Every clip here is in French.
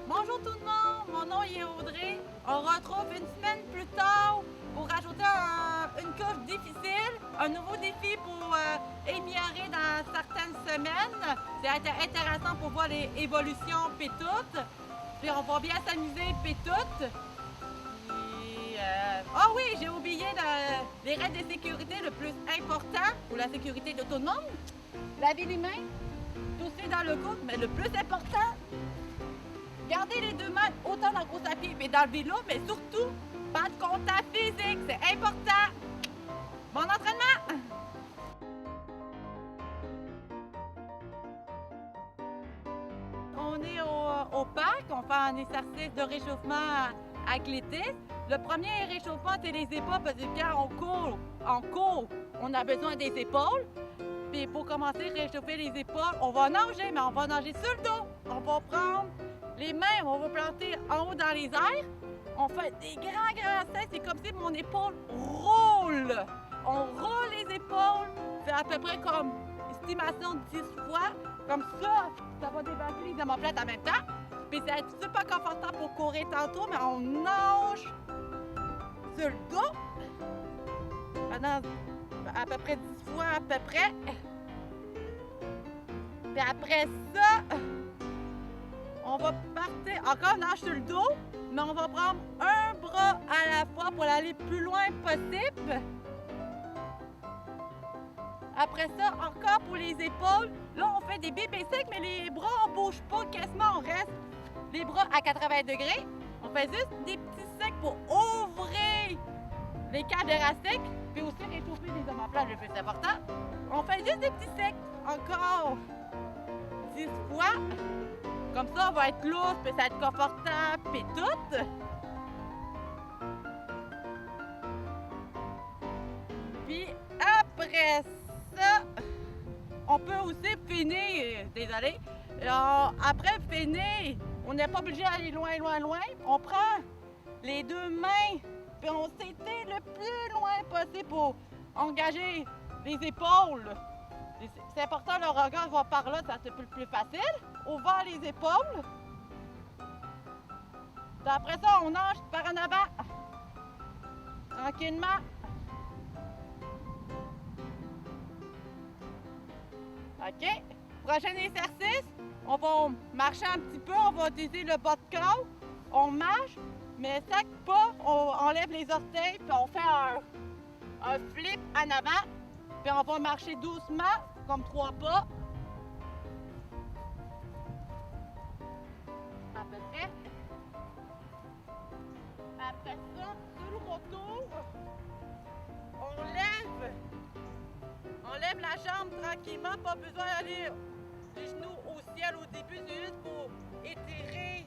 Bonjour tout le monde, mon nom est Audrey. On retrouve une semaine plus tard pour rajouter une couche difficile, un nouveau défi pour améliorer dans certaines semaines. C'est intéressant pour voir les évolutions pis toutes. Puis on va bien s'amuser pis toutes. Ah oui, j'ai oublié les règles de sécurité le plus important pour la sécurité de tout le monde. Laver les mains, tousser dans le coude, mais le plus important, gardez les deux mains autant dans le course à pied et dans le vélo, mais surtout, pas de contact physique, c'est important. Bon entraînement! On est au parc, on fait un exercice de réchauffement athlétique. Le premier réchauffement, c'est les épaules, parce que quand on court, on a besoin des épaules. Puis pour commencer à réchauffer les épaules, on va nager, mais on va nager sur le dos. On va prendre les mains, on va planter en haut dans les airs. On fait des grands sacs, c'est comme si mon épaule roule. On roule les épaules, c'est à peu près comme estimation de 10 fois. Comme ça va débattre les omoplates en même temps. Puis c'est super confortable pour courir tantôt, mais on nage sur le dos pendant à peu près 10 fois à peu près. Puis après ça, on va partir, encore nage sur le dos, mais on va prendre un bras à la fois pour aller le plus loin possible. Après ça, encore pour les épaules, là on fait des bébés secs, mais les bras on bouge pas, quasiment on reste les bras à 80 degrés. On fait juste des petits secs pour ouvrir les câbles élastiques, puis aussi réchauffer les omoplates, le plus important. On fait juste des petits secs, encore 10 fois. Comme ça, on va être lourd, puis ça va être confortable, puis tout. Puis après ça, on peut aussi finir, désolé, après finir, on n'est pas obligé d'aller loin. On prend les deux mains, puis on s'étire le plus loin possible pour engager les épaules. C'est important, le regard va par là, ça c'est plus facile. Ouvert les épaules. Puis après ça, on nage par en avant. Tranquillement. OK. Prochain exercice, on va marcher un petit peu, on va utiliser le bas de corps. On marche, mais sac pas, on enlève les orteils, puis on fait un flip en avant. Puis on va marcher doucement, comme 3 pas. À peu près. Après ça, sur le retour, on lève la jambe tranquillement, pas besoin d'aller les genoux au ciel au début, c'est juste pour étirer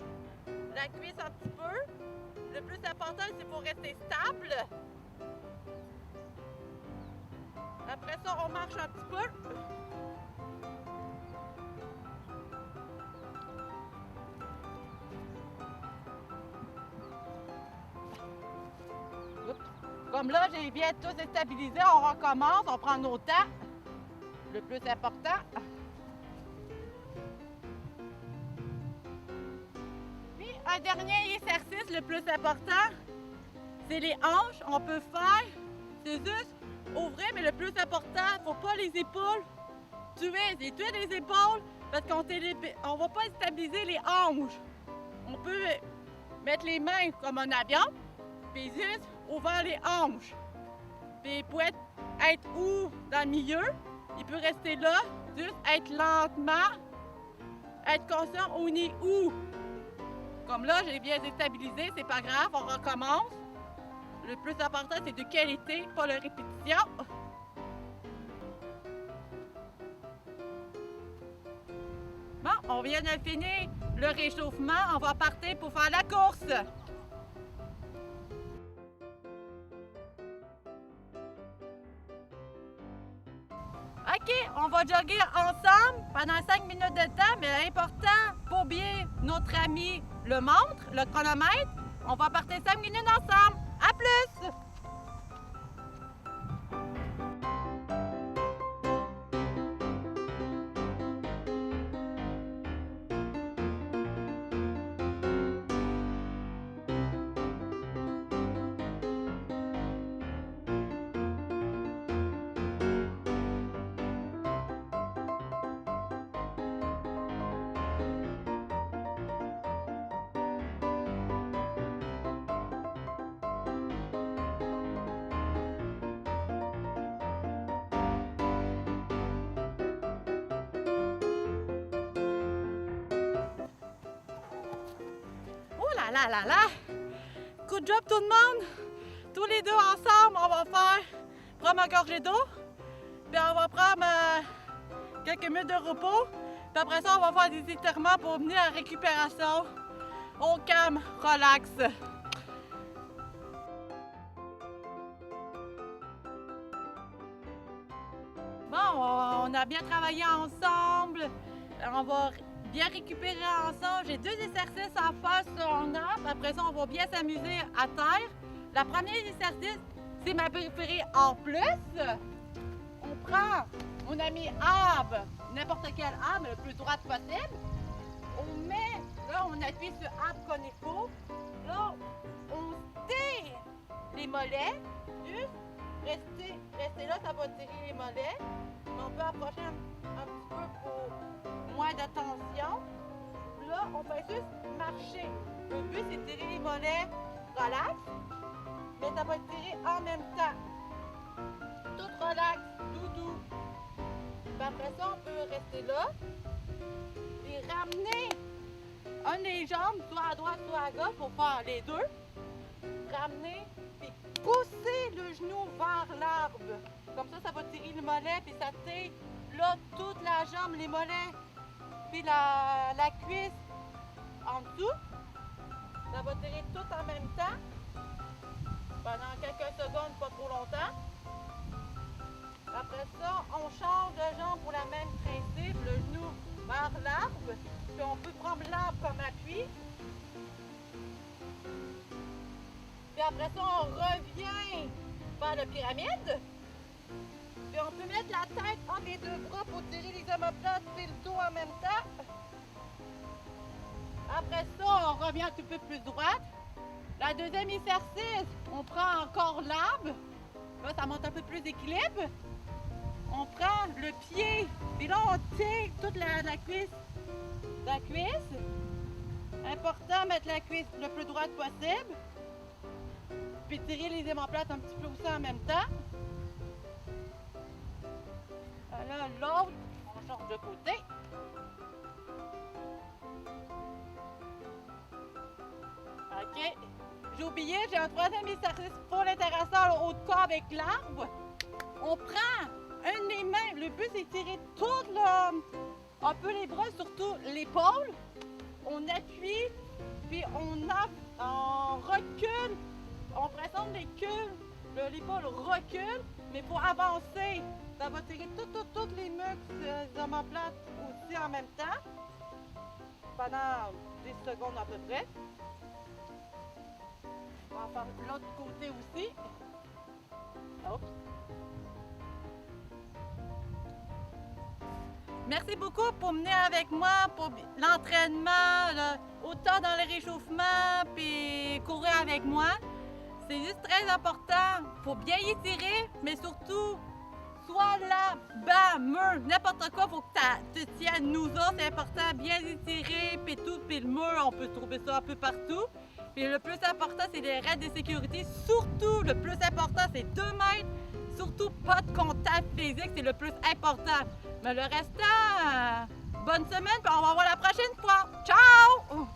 la cuisse un petit peu. Le plus important, c'est pour rester stable. Après ça, on marche un petit peu. Comme là, j'ai bien tout stabilisé, on recommence, on prend nos temps. Le plus important. Puis, un dernier exercice, le plus important, c'est les hanches. On peut faire, c'est juste ouvrir, mais le plus important, il ne faut pas les épaules tuer les épaules parce qu'on ne va pas stabiliser les hanches. On peut mettre les mains comme un avion, puis juste ouvrir les hanches. Puis il peut être où dans le milieu, il peut rester là, juste être lentement, être conscient on est où. Comme là, j'ai bien déstabilisé, c'est pas grave, on recommence. Le plus important, c'est de qualité, pas la répétition. Bon, on vient de finir le réchauffement, on va partir pour faire la course. OK, on va jogger ensemble pendant 5 minutes de temps, mais l'important, pour bien notre ami le montre, le chronomètre, on va partir 5 minutes ensemble. À plus! là là là! Good job tout le monde! Tous les deux ensemble, on va prendre une gorgée d'eau, puis on va prendre quelques minutes de repos, puis après ça, on va faire des étirements pour venir à la récupération. Au calme, relax. Bon, on a bien travaillé ensemble, on va bien récupérer ensemble. J'ai 2 exercices à faire sur un arbre, après ça, on va bien s'amuser à terre. La première exercice, c'est ma préférée en plus. On prend mon ami arbre, n'importe quel arbre, le plus droit possible. On met, là, on appuie sur arbre comme il faut. Là, on tire les mollets. Juste restez là, ça va tirer les mollets. On peut approcher un petit peu pour moins de tension. Là, on fait juste marcher. Le but, c'est de tirer les mollets relax. Mais ça va tirer en même temps. Tout relax, doudou. Puis après ça, on peut rester là. Et ramener un des jambes, soit à droite, soit à gauche, pour faire les deux. Ramener, puis pousser le genou vers l'arbre. Comme ça va tirer le mollet, puis ça tire là toute la jambe, les mollets, puis la cuisse en dessous. Ça va tirer tout en même temps. Pendant quelques secondes, pas trop longtemps. Après ça, on change de jambe pour la même principe, le genou vers l'arbre. Puis on peut prendre l'arbre comme appui. Puis après ça, on revient vers la pyramide. Puis on peut mettre la tête entre les 2 bras pour tirer les omoplates et le dos en même temps. Après ça, on revient un petit peu plus droite. La deuxième exercice, on prend encore l'arbre. Là, ça monte un peu plus d'équilibre. On prend le pied, puis là, on tire toute la cuisse. La cuisse. Important de mettre la cuisse le plus droite possible. Puis tirer les omoplates un petit peu aussi en même temps. Là, l'autre, on change de côté. OK. J'ai oublié, j'ai un 3e exercice pour l'intéressant, le haut de corps avec l'arbre. On prend une des mains, le but c'est de tirer tout un peu les bras, surtout l'épaule. On appuie, puis on recule, on pressione l'épaule recule, mais pour avancer, ça va tirer tous les muscles de l'omoplate aussi en même temps, pendant 10 secondes à peu près. On va faire l'autre côté aussi. Hop. Merci beaucoup pour venir avec moi pour l'entraînement, autant dans le réchauffement, puis courir avec moi. C'est juste très important. Il faut bien étirer, mais surtout, soit là, bas, mur, n'importe quoi, il faut que tu tiennes nous autres. C'est important, bien étirer, puis tout, puis le mur, on peut trouver ça un peu partout. Puis le plus important, c'est les règles de sécurité. Surtout, le plus important, c'est 2 mètres. Surtout, pas de contact physique, c'est le plus important. Mais le restant, bonne semaine, puis on va voir la prochaine fois. Ciao!